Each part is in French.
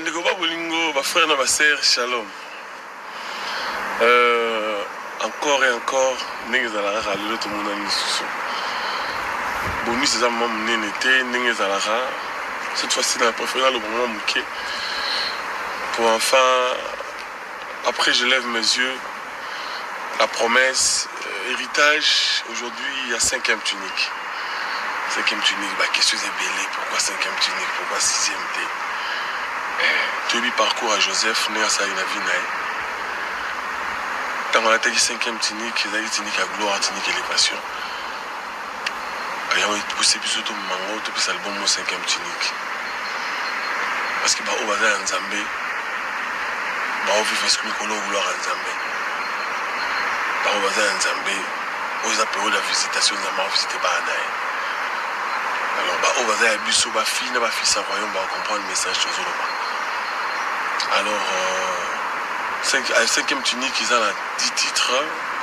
Bandeko Babolingo, ma frère et ma sœur, shalom. Encore et encore, n'est-ce pas tout le monde a mis sous. Bonus, c'est ça, maman, mon été, n'est-ce pas. Cette fois-ci, dans la préférence, le moment mouquet. Pour enfin, après, je lève mes yeux. La promesse, héritage, aujourd'hui, il y a 5e tunique. 5e tunique, bah, qu'est-ce que c'est belé? Pourquoi 5e tunique? Pourquoi 6e T? Tu as vu parcours à Joseph, né à Saïnavina. Quand on a dit 5e tunique, il y a une tunique à gloire, tunique à l'élévation. Il y a poussé plus de mango, tout plus album au 5e tunique. Parce que bah on va aller en Zambie, bah on vit ce que nous collons vouloir en Zambie. Bah on va aller en Zambie, on a payé la visitation, on a visité Bahanaï. Alors bah on va aller à Bissau, bah fille, n'a pas fille ça voyons, bah on comprend le message de Zoroba. Alors 5e tunique, ils ont 10 titres,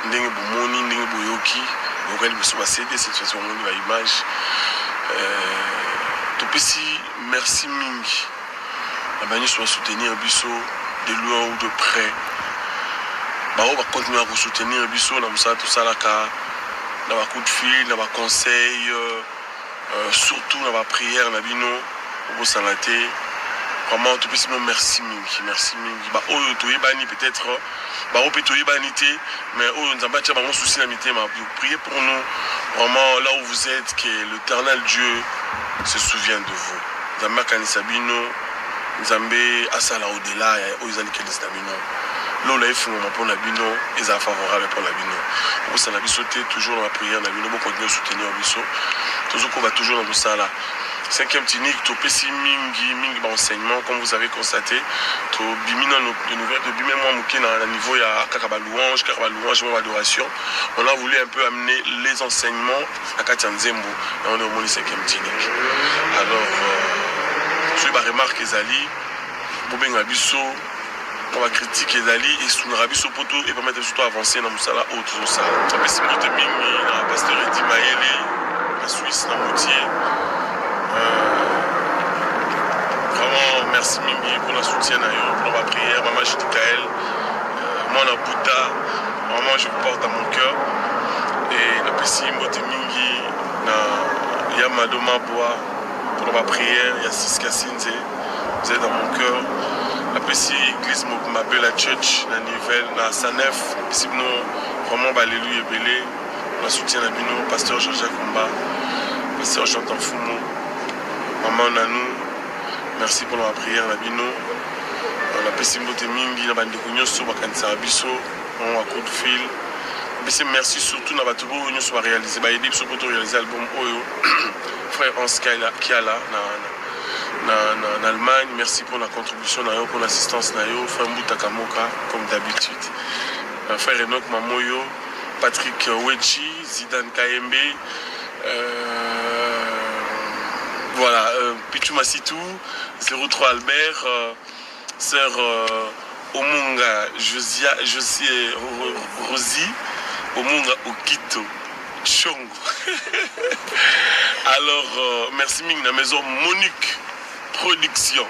Ndenge Bomoni, Ndenge Boyoki. Donc elle me soit cédé cette façon on a image tout petit merci mingi la banni soit soutenir Bisso de loin ou de près bah on va continuer à vous soutenir Bisso dans ça tout ça là car dans ma coup de fil dans ma conseil surtout dans ma prière dans bino pour s'enlater vraiment tout petit merci mingi bah oh tu bani peut-être bah on peut tout banité mais on nous a battu vraiment souci d'amitié mais priez pour nous vraiment là où vous êtes que l'éternel Dieu se souvient de vous Zamba Kanisabino Zambé Asala au-delà et aux alliés de Stamino l'eau est fondamental pour la bino et ça favorable pour la bino pour ça la sauter toujours dans la prière la bino pour continuer à soutenir Bisso toujours qu'on va toujours dans ça là 5e tunique, tout petit mingi enseignement, comme vous avez constaté, tout bimina de nouvelles, tout bimina moi mouké dans le niveau il y a kakaba louange, adoration. On a voulu un peu amener les enseignements à Katianzembo et on est au moins 5e tunique. Alors, sur la remarque Ezali, Boubeng Abisso, on va critiquer Ezali et sous Rabisso Poto et permettre surtout avancer dans Moussala haute tout ça. Ça fait si monter mingi, la pasteur Edi Maëlé, la Suisse, la Moutier. Vraiment merci Mingi pour le soutien pour la prière, maman Chitikael, moi la Bouddha, vraiment je vous porte dans mon cœur et le petit Mbote Mingi, il y a Madoma Bois pour la prière, il y a Siska Sinze, vous êtes dans mon cœur, la petite église Mabela Church, la nouvelle, la Sanef, si nous vraiment alléluia et belé, le soutien à Bino, pasteur Jean-Jacques Kumba, pasteur Chantant Fumo. Maman Nanou, merci pour la prière, la bino. La pessimbo de mingi, la bande de Cognoso, la cancer abisso, on a coup de fil. Merci surtout, na batubo, on soit réalisé. Bah, aider pour réaliser l'album Oyo. Frère Hans qui est là, en Allemagne. Merci pour la contribution, pour l'assistance, frère Mbouta Kamoka, comme d'habitude. Frère Enoch Mamoyo, Patrick Wechi, Zidane Kayembe. Voilà, Pichou Massitou, 03 Albert, sœur Omunga Josie Rosie, Omunga Okito, Chongo. Alors, merci Ming, la maison Monique Production.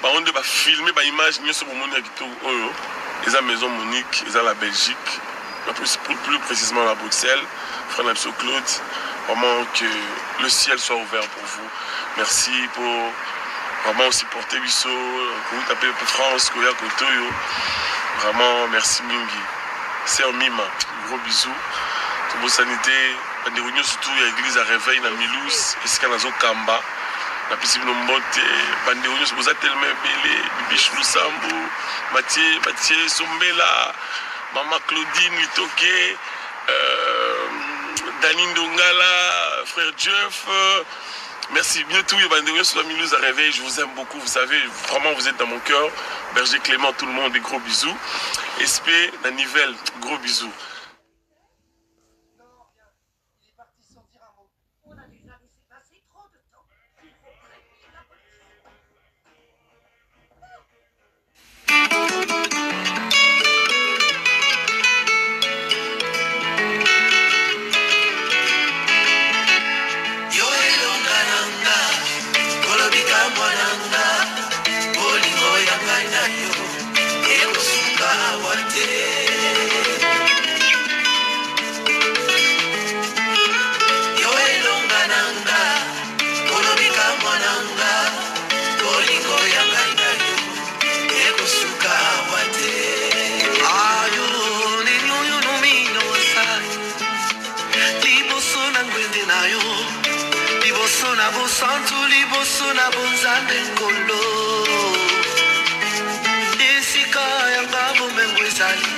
On doit filmer des images, nous sommes Monique Okito, ils ont la maison Monique, ils ont la Belgique, plus précisément la Bruxelles, frère Napso Claude. Vraiment que le ciel soit ouvert pour vous. Merci pour vraiment supporter Bisso, que vous tapez pour France, Koya Kotoyo. Vraiment, merci Mingi. C'est un mime. Gros bisous. Toute bonne sanité. Des réunions surtout, il y a l'église à réveil dans Milous, et c'est dans Kamba. La piscine de Mbote, des réunions, vous êtes tellement belé, Bibiche Lusambo, Mathieu Sombela, Maman Claudine Litoke. Danine Dongala, frère Jeff, merci bien tout. Sur la Milous à réveil, je vous aime beaucoup. Vous savez, vraiment, vous êtes dans mon cœur. Berger Clément, tout le monde, des gros bisous. SP, Nanivelle, gros bisous. Mwananga, Kolobika Mwananga, Bolingo ya santu liboso na bonzambe nkolo esika yanga bomengo ezali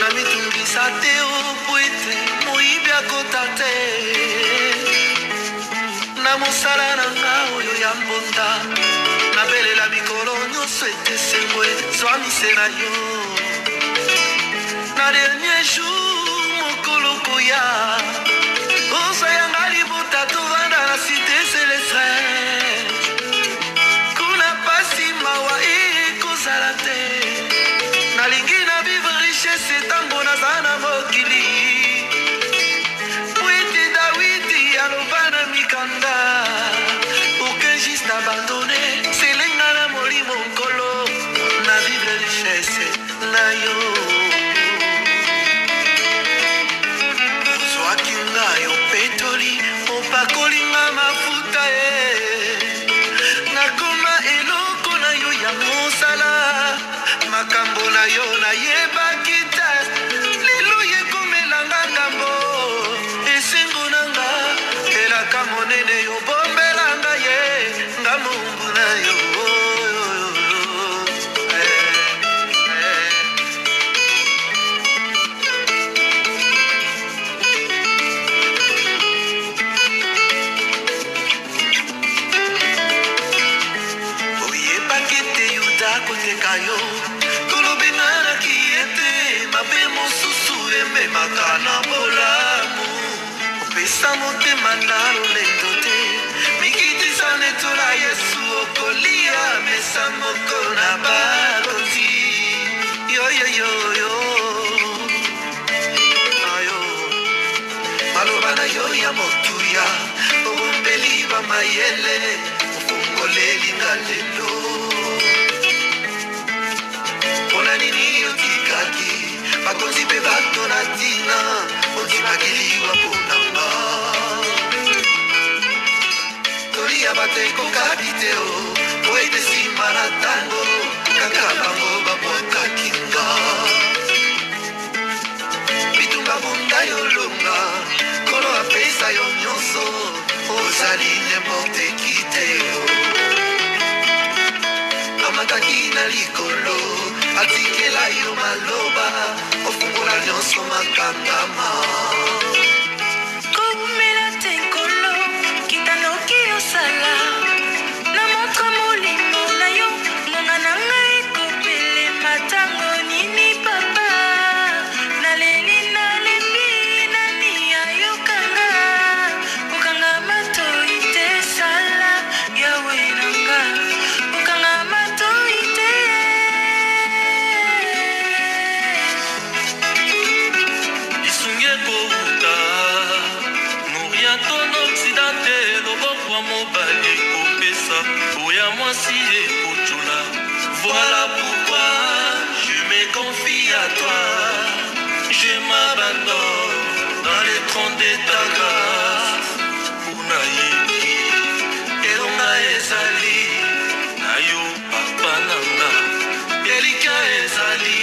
na mitungisa te opo ete moyibi akota te na mosala na nga oyo ya mbonda nabelela mikolo nyonso ete sengwe zwamise na yo na dernier jour mokolo koya osayanga libota tovanda na cité céleste kuna pasi mawa ekozala te nalingi na vivre richesse etango naza na mokili po ete dawidi aloba na mikanda aucun juste abandonné selenga na molimo nkolo na vivre richesse na yo ozwaki ngai opetoli opakolinga mafuta nakoma eloko na yo ya mosala makambo na yo nayebaki te lelo yekomelanga ngambo esengo na nga elaka monene yobombelanga ye nga mombu na yo oyebaki te yuda koteka yo kolobenganaki ete mabe mosusu ememaka na bolamu opesa motema na lolendo te mikitisa netola yesu okolia mesa moko na bakonzi yoyoyoyo ayo maloba na yo ya motuya obombeli bamayele ofongolelinga lelo mpona nini otikaki bakonzi mpe bato na ntina otimakiliwa mponanga tolia bato ekokaki te po ete nsima na ntango kaka bango babwakaki nga bitumba bunda yolonga kolo apesa yo nyonso ozali nemporte kite amataki na likolo atikela yo maloba ofungola nyonso makangama kobumela te nkolo kitanoki osala na motra molimo na yo mona na ngai kopelema ntango nini papa naleli nalembi nani ayokanga okanga matoi te sala yawe nanga okanga matoi te isunge kouta noriaton occidente lobokwa mobali kopesa oya mwasi ekocola voilà pourquoi je me confie à toi je m'abandonne dans les troncs de ta grâce mpona yebi elonga ezali na yo papa nanga elika ezali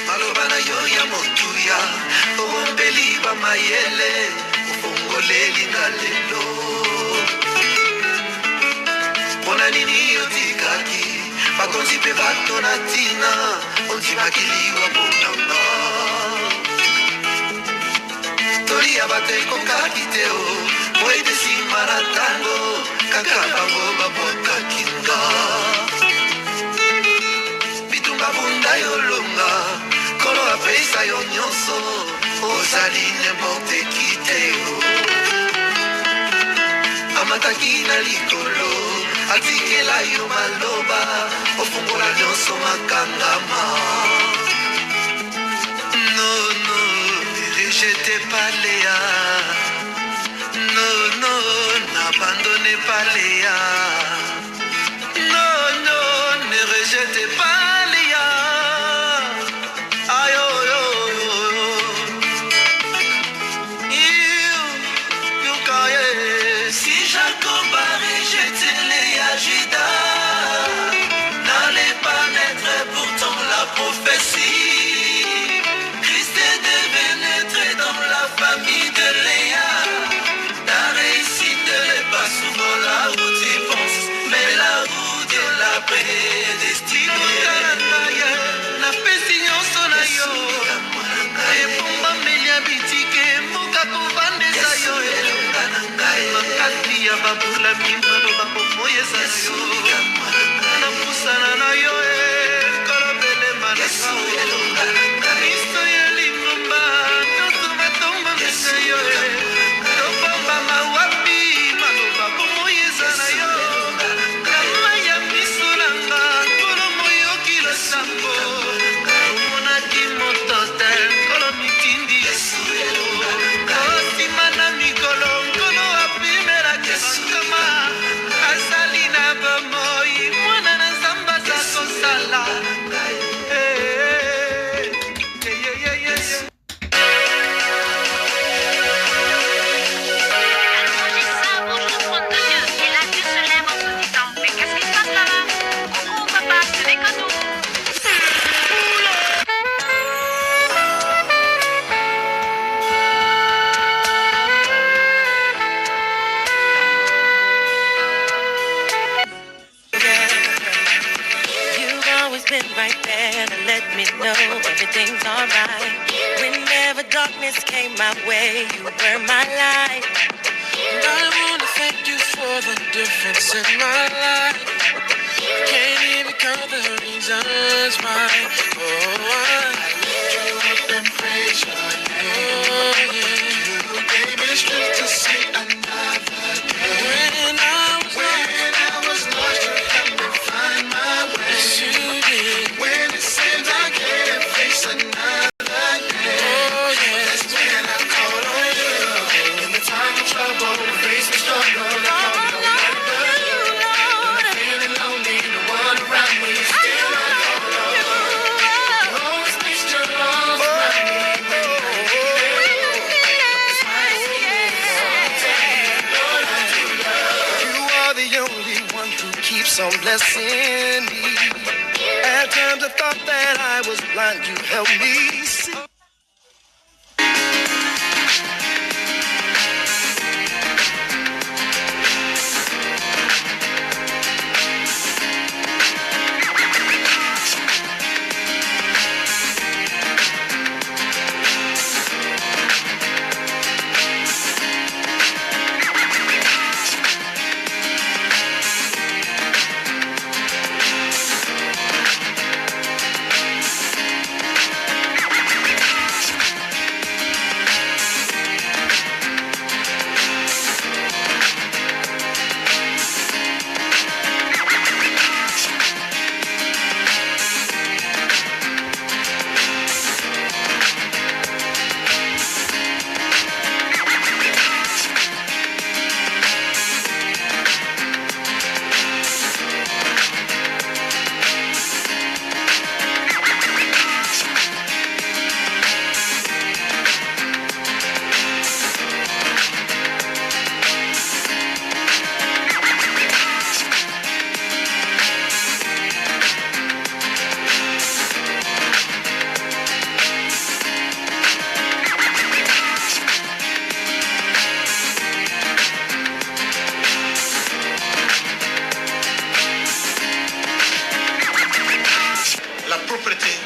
maloba na yo ya motuya obombeli bamayele ofongolelinga lelo mpona nini otikaki bakonzi mpe bato na ntina otimakiliwa mponanga tolia bato ekokaki te po ete nsima na ntango kaka bango babwakaki nga bitumba bunda yolonga kolo apesa yo nyonso ozali nemporte kite amataki na likolo atikela yo maloba ofungola nyonso makangama nono rejete palea nono n'abandonne pas Léa nono ne rejete pas Léa ayo yo si Jacob a rejeté tikotala ngai napesi nyonso na yo ebombameli ya bitike mboka kovandeza yo makati ya babulami maloba komoyeza na yo napusana na yo kolobelema na ngao miso ya lingomba nyonso batomba misa yo tobomba mawapi maloba komoyeza na yo kama ya miso na nga kolo moyoki losambo omonaki moto te kolo mitindi osima na mikolo nkolo apimelaki makama azali na bomoi mwana na nzamba za kosala right there to let me know everything's alright. Whenever darkness came my way, you were my light. And I wanna thank you for the difference in my life. Can't even count the reasons why. Oh, I lift you up and praise your name. Oh, yeah. You gave me strength to see another day. When I was lost, you helped me find my way. Yes, you did. When it seems I can't face another day. Oh, yeah. That's when I call on you. In the time of trouble, facing struggle. Some blessing me. At times I thought that I was blind, you helped me see.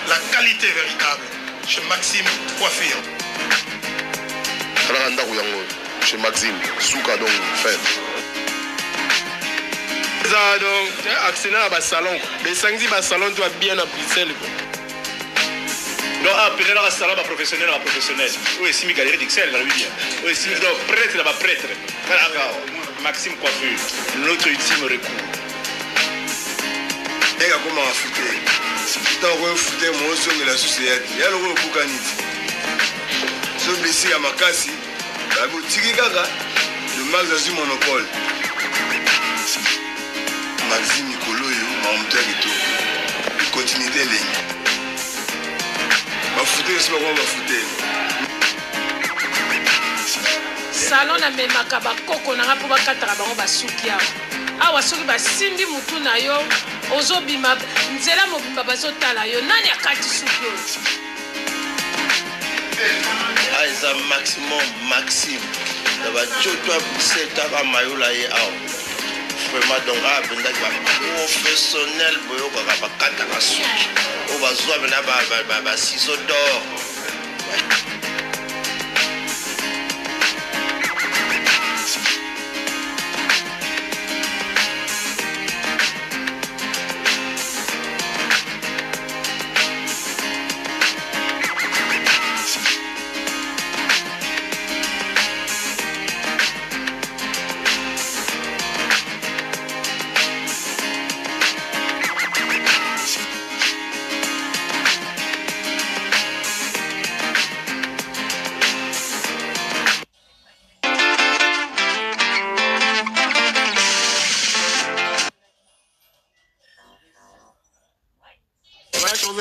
La qualité véritable chez Maxime Coiffure. Chez Maxime, Souka donc fait. Donc, actionnaire à salon. Les 5 salon doit bien à Bruxelles. Non, appelez la salon à professionnel. Oui, si galerie d'Excel, la lumière. Oui, si prêtre là-bas, prêtre. Maxime Coiffure, notre ultime recours. Et comment foutre? Tant qu'on fout mon son de la société, il y a le Boukaniti. Ce blessé à Makassi, la boutique Gaga, le magasin Monopole. Maxime Nicolo, mon territoire. Il continue de lignes. Ma foutre, c'est pas quoi ma foutre. Salon na memaka bakoko na ngapo bakataka bango basuki awa. Awa soki basimbi mutu na yo ozobima nzela mobimba bazotala yo nani akati suki oyo. Aiza maximum Maxime. Da ba chotwa buseta ba mayola ye awa. vraiment donc abendaki baprofessionnel boyokaka bakataka suki oyo bazwa mena basiso d'or.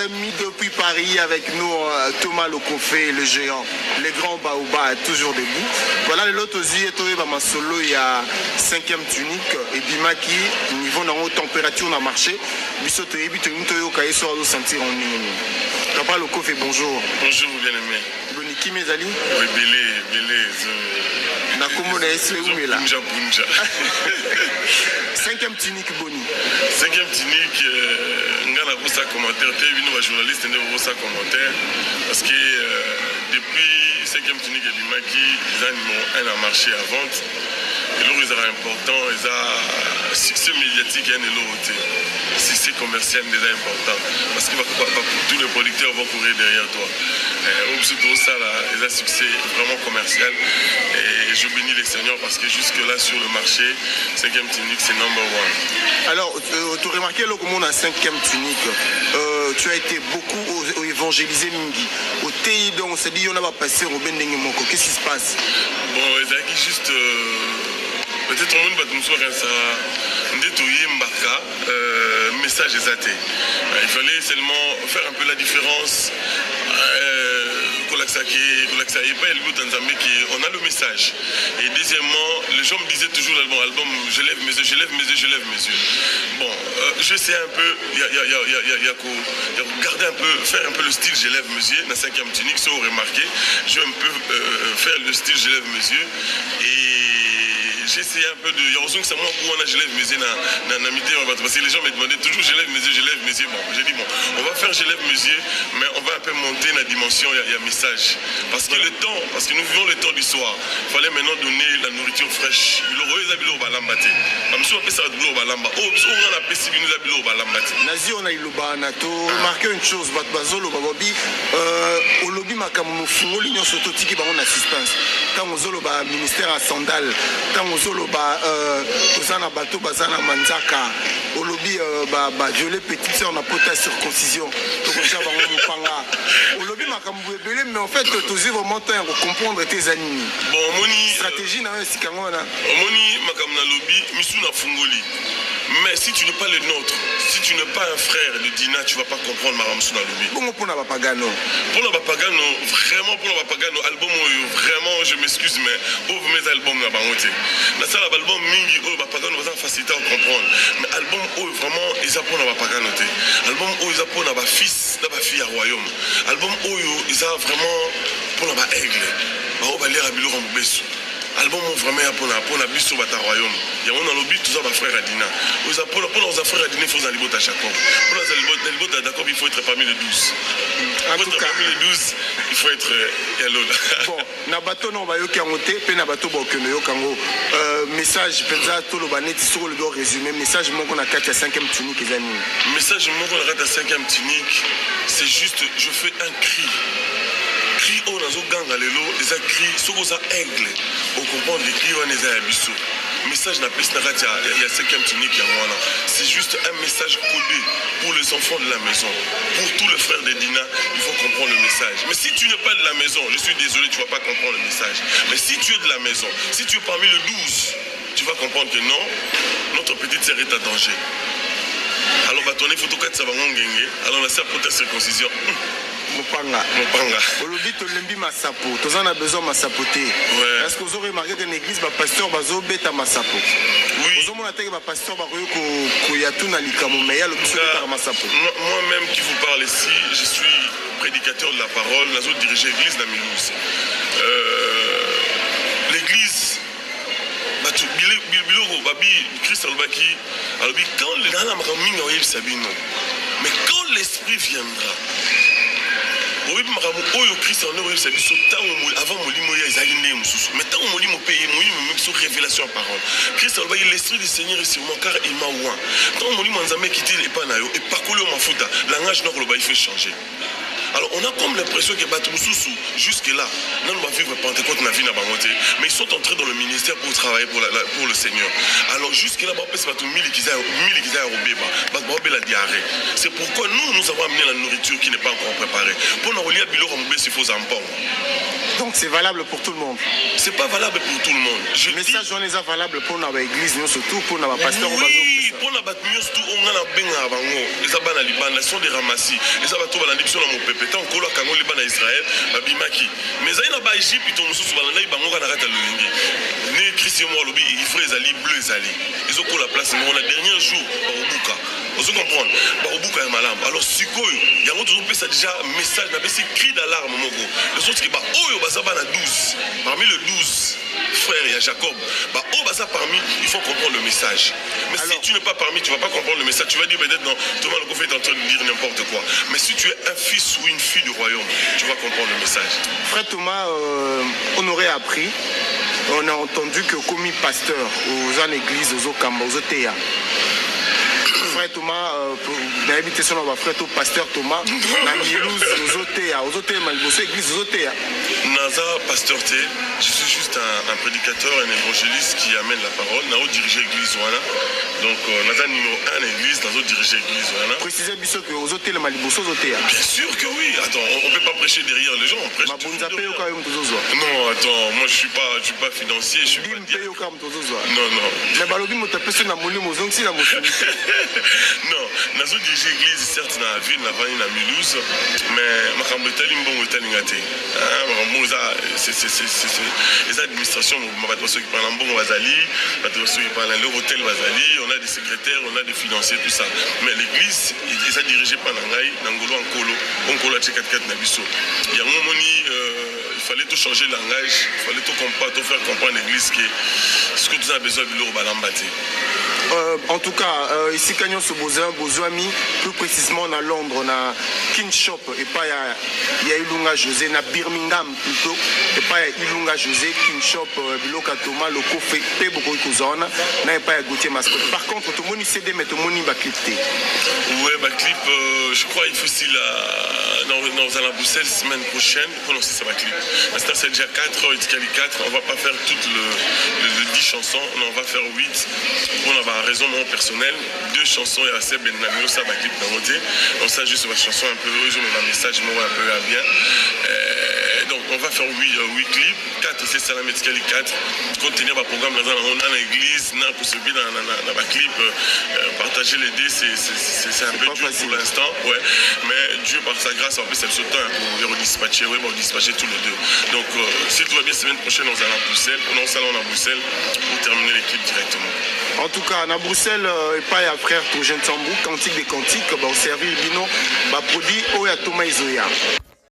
Mis depuis Paris avec nous Thomas Lokofé, le géant, les grands Baoba toujours debout. Voilà l'autre aussi est ma solo il y a 5e tunique et Bimaki niveau dans température dans marché. Bisoto et bito nous kaye so sentir en nini. Papa Lokofé bonjour. Bonjour bien-aimé. Boniki mes amis. Oui belé. Na komo na ese umela. Bunja. 5e tunique Boni. 5e tunique ngana pour ça commentaire TV nous journaliste ne pour ça commentaire parce que depuis 5e tunique et Bimaki ils ont numéro 1 à marché à vente et là ils sont important ils ont succès médiatique et l'autre succès commercial déjà important parce que tous les producteurs vont courir derrière toi au tout ça là ils ont succès vraiment commercial et je bénis les seigneurs parce que jusque là sur le marché 5e tunique c'est number 1. Alors tu as remarqué là comment on a 5e tunique tu as été beaucoup évangélisé Mingi au TI donc on s'est dit on a pas passé au Bendenge Moko qu'est-ce qui se passe? Bon ils ont juste peut-être tout le monde va nous faire ça détruire Mbaka message exact il fallait seulement faire un peu la différence on a le message et deuxièmement les gens me disaient toujours l'album je lève mes yeux bon je sais un peu il y a garder un peu faire un peu le style je lève mes yeux dans 5e tunique ça aurait remarqué je vais un peu faire le style je lève mes yeux et j'ai essayé un peu de c'est moi où je lève mes yeux parce que les gens me demandaient toujours je lève mes yeux bon j'ai dit bon on va faire je lève mes yeux mais on va un peu monter la dimension il y a message parce que nous vivons le temps du soir il fallait maintenant donner la nourriture fraîche Nazi on a iloba nato marqué une chose bazolo babobi olobi makamu fungoli nyoso totiki ba on assistance tant ozolo ba ministère à sandal tant ozolo ba ozana bato bazana manzaka olobi ba violer petite sœur na pota circoncision to kocha ba mupanga olobi makamu ebele mais en fait tozi vraiment temps de comprendre tes animes bon moni stratégie na sikangona moni makamu na lobi misuna fungoli. Mais si tu n'es pas le nôtre, si tu n'es pas un frère de Dina, tu ne vas pas comprendre Maramsuna Lobi. Comment pour la Papagano? Pour la Papagano, vraiment pour la Papagano, album, vraiment, je m'excuse, mais ouvre mes albums là-bas. Dans ça, l'album Mingi, Papagano va faciliter à comprendre. Mais album, vraiment, ils apprennent à Papagano. Album, ils apprennent à ma fils, à ma fille à royaume. Album, ils apprennent vraiment pour la aigle. On va lire à Bilou Rambesu. Album vraiment pour la bus sur bata royaume. Il y a on a lobby tous nos frères Adina. Pour nos frères Adina, il faut aller à Jacob. Pour nos alibot d'accord, il faut être parmi les 12. En tout cas, parmi les 12, il faut être yellow. Bon, na bato non ba yoki ngote, pe na bato ba okeno yokango. Message penza to lo baneti sur le résumé, message mon qu'on a 4 à 5e tunique ezani. Message mon qu'on a 4 à 5e tunique, c'est juste je fais un cri. Cri au nazo ganga lelo, les cris soko za aigle. On comprend les cris on les a biso. Message na peste na il y a 5e tunique ya c'est juste un message codé pour les enfants de la maison. Pour tous les frères de Dina, il faut comprendre le message. Mais si tu n'es pas de la maison, je suis désolé, tu ne vas pas comprendre le message. Mais si tu es de la maison, si tu es parmi les 12, tu vas comprendre que non, notre petite sœur est en danger. Alors bah ton photo 4 ça va ngenge. Alors la sœur pour ta circoncision. Mopanga. Olobi to lembi masapo. Tozana besoin masapoté. Ouais. Est-ce que vous aurez remarqué que l'église ba pasteur bazo beta masapo? Oui. Vous avez teke ba pasteur ba ko yatuna likamo mais ya le biso beta masapo. Moi-même qui vous parle ici, je suis prédicateur de la parole, nazo diriger l'église de Mulhouse. L'église Christ alobaki alobi quand le nana makaminga oyebi sabino mais quand l'esprit viendra oyebi makambo oyo Christ en oyebi sabiso tango avant molimo ya ezali nde mususu mais tango molimo paye molimo mekiso révélation en parole Christ alobaki l'esprit du Seigneur est sur moi car il m'a oint tango molimo nzambe kiti epa na yo epakoli yo mafuta langage noko loba il faut changer. Alors on a comme l'impression que Batoussou jusque là, non va vivre Pentecôte na vie na bangoté, mais ils sont entrés dans le ministère pour travailler pour le Seigneur. Alors jusque là, c'est pourquoi nous avons amené la nourriture qui n'est pas encore préparée. Pour nous relier à Bilo Ramobé, il faut zampon. Donc c'est valable pour tout le monde. C'est pas valable pour tout le monde. Le message on est valable pour notre église, surtout pour notre pasteur. Oui, pour notre bâtiment, tout on a la benga bango. Les abana liban, sont des ramassis. Les abato balandipso na mon pépé. Tant qu'on a kango liban à Israël, babimaki. Mais ça y a pas Égypte, ils ont sous balanda bango kana rata lulingi. Né Christian moi lobi, il faut les ali bleu ali. Ils ont pour la place. Mais on a dernier jour au Buka. Vous comprenez? Barobuka est malade. Alors sikoyo, il y a un autre déjà message, c'est cri d'alarme moko. Les autres qui ba oyo bazaba na 12. Parmi le 12 frères, il y a Jacob. Bah oh baza parmi, il faut comprendre le message. Mais alors, si tu n'es pas parmi, tu vas pas comprendre le message. Tu vas dire peut-être non, Thomas le prophète est en train de dire n'importe quoi. Mais si tu es un fils ou une fille du royaume, tu vas comprendre le message. Frère Thomas, on aurait appris, on a entendu que commis pasteur aux en église, aux Okamba, aux Oteya. Frère Thomas, d'habiter sur notre frère pasteur Thomas, aux Oteya, église aux Oteya. Naza pasteur T, je suis juste un prédicateur, un évangéliste qui amène la parole. Nao diriger l'église Wana. Donc Naza numéro 1 l'église, Nazo diriger l'église Wana. Précisez bien que aux Oteya, Maliboso aux Oteya. Bien sûr que oui. Attends, on peut pas prêcher derrière les gens, on prêche. Non, attends, moi je suis pas financier, je suis pas. Non. Mais balobi motapesi na molimo zongi na mosuni. Non, Nazo diriger l'église certes dans la ville, la vanille na Mulhouse, mais makambo etali mbongo etali ngate. C'est les administrations, qui parlent en bon Wazali, qui parlent en l'hôtel Wazali, on a des secrétaires, on a des financiers, tout ça. Mais l'église, ils sont dirigés par Nangaï, Nangolo, Ankolo, Tchekatkat, Nabiso. Il y a un moment, il fallait tout changer le langage, il fallait tout faire comprendre l'église que ce que tu as besoin de l'eau, balambate. En tout cas, ici, Canyon Soboza, Bozouami, plus précisément à Londres, on a King Shop, et pas il y a Ilunga José, na Birmingham plutôt, et pas Ilunga José, King Shop, Biloka Thomas, le Kofe, Pe beaucoup de zone, n'a pas Gauthier Mascotte. Par contre, tout le monde CD, mais tout le monde va clipter. Ouais, bah clip, je crois il faut aussi dans la Bruxelles semaine prochaine, pour lancer ça va clip. C'est déjà 4 heures, il 4, on va pas faire toutes les 10 chansons, on va faire 8. On a une raison non personnelle, 2 chansons et assez bien dans ça va clip dans côté. Donc ça juste une chanson un peu heureuse, mais un message moi un peu à bien. Donc on va faire 8 clips, 4 c'est Salam Etkali 4. Continuer le programme dans l'église, dans le clip, partager les dés, c'est un peu dur pour l'instant, ouais. Mais Dieu par sa grâce, on peut se sauter pour redispatcher, ouais, pour dispatcher tous les deux. Donc si tout va bien, semaine prochaine, on va à Bruxelles, on est à Bruxelles pour terminer les clips directement. En tout cas, à Bruxelles, et pas à frère Toujin Tambou, Cantique des Cantiques, au service Bino, produit Oya Thomas Izoya.